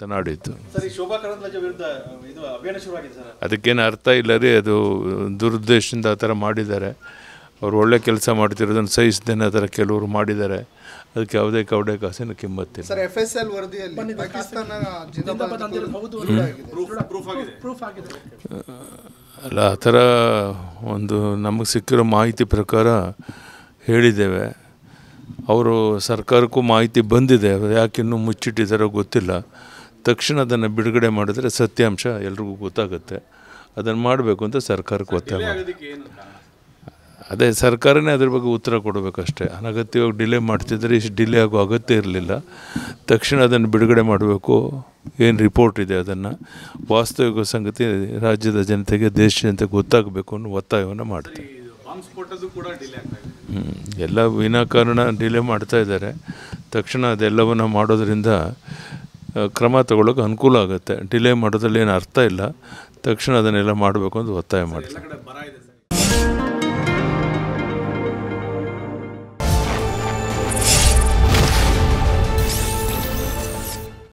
ಅಂತ ನಾಡಿದ್ದು. ಸರ್, ಈ ಶೋಭಾ ಕರಂದ್ಲಾಜೆ ವಿರುದ್ಧ ಇದು ಅಭಿಯಾನ ಶುರುವಾಗಿದೆ ಸರ್. ಅದಕ್ಕೇನು ಅರ್ಥ ಇಲ್ಲ ರೀ, ಅದು ದುರುದ್ದೇಶದಿಂದ ಆ ಥರ ಮಾಡಿದ್ದಾರೆ. ಅವ್ರು ಒಳ್ಳೆ ಕೆಲಸ ಮಾಡ್ತಿರೋದನ್ನು ಸಹಿಸ್ದೇನೆ ಆ ಥರ ಕೆಲವರು ಮಾಡಿದ್ದಾರೆ. ಅದಕ್ಕೆ ಯಾವುದೇ ಕವಡೆ ಕಾಸಿನ ಕಿಮ್ಮತ್ತಿಲ್ಲ. ಸರ್, FSL ವರದಿಯಲ್ಲಿ ಪಾಕಿಸ್ತಾನ ಅಲ್ಲ, ಆ ಥರ ಒಂದು ನಮಗೆ ಸಿಕ್ಕಿರೋ ಮಾಹಿತಿ ಪ್ರಕಾರ ಹೇಳಿದ್ದೇವೆ. ಅವರು ಸರ್ಕಾರಕ್ಕೂ ಮಾಹಿತಿ ಬಂದಿದೆ, ಯಾಕಿನ್ನೂ ಮುಚ್ಚಿಟ್ಟಿದ್ದಾರೋ ಗೊತ್ತಿಲ್ಲ. ತಕ್ಷಣ ಅದನ್ನು ಬಿಡುಗಡೆ ಮಾಡಿದ್ರೆ ಸತ್ಯಾಂಶ ಎಲ್ರಿಗೂ ಗೊತ್ತಾಗುತ್ತೆ. ಅದನ್ನು ಮಾಡಬೇಕು ಅಂತ ಸರ್ಕಾರಕ್ಕೆ ಒತ್ತಾಯ ಮಾಡಿ. ಅದೇ ಸರ್ಕಾರನೇ ಅದ್ರ ಬಗ್ಗೆ ಉತ್ತರ ಕೊಡಬೇಕಷ್ಟೇ. ಅನಗತ್ಯವಾಗಿ ಡಿಲೇ ಮಾಡ್ತಿದ್ರೆ ಇಷ್ಟು ಡಿಲೇ ಆಗೋ ಅಗತ್ಯ ಇರಲಿಲ್ಲ. ತಕ್ಷಣ ಅದನ್ನು ಬಿಡುಗಡೆ ಮಾಡಬೇಕು. ಏನು ರಿಪೋರ್ಟ್ ಇದೆ ಅದನ್ನು ವಾಸ್ತವಿಕ ಸಂಗತಿ ರಾಜ್ಯದ ಜನತೆಗೆ, ದೇಶ ಜನತೆಗೆ ಗೊತ್ತಾಗಬೇಕು ಅನ್ನೋ ಒತ್ತಾಯವನ್ನು ಮಾಡ್ತೀವಿ. ಎಲ್ಲ ವಿನಾಕಾರಣ ಡಿಲೇ ಮಾಡ್ತಾಯಿದ್ದಾರೆ. ತಕ್ಷಣ ಅದೆಲ್ಲವನ್ನು ಮಾಡೋದ್ರಿಂದ ಕ್ರಮ ತಗೊಳ್ಳೋಕೆ ಅನುಕೂಲ ಆಗುತ್ತೆ. ಡಿಲೇ ಮಾಡೋದ್ರಲ್ಲಿ ಏನು ಅರ್ಥ ಇಲ್ಲ. ತಕ್ಷಣ ಅದನ್ನೆಲ್ಲ ಮಾಡಬೇಕು ಅಂತ ಒತ್ತಾಯ ಮಾಡ್ತೀವಿ.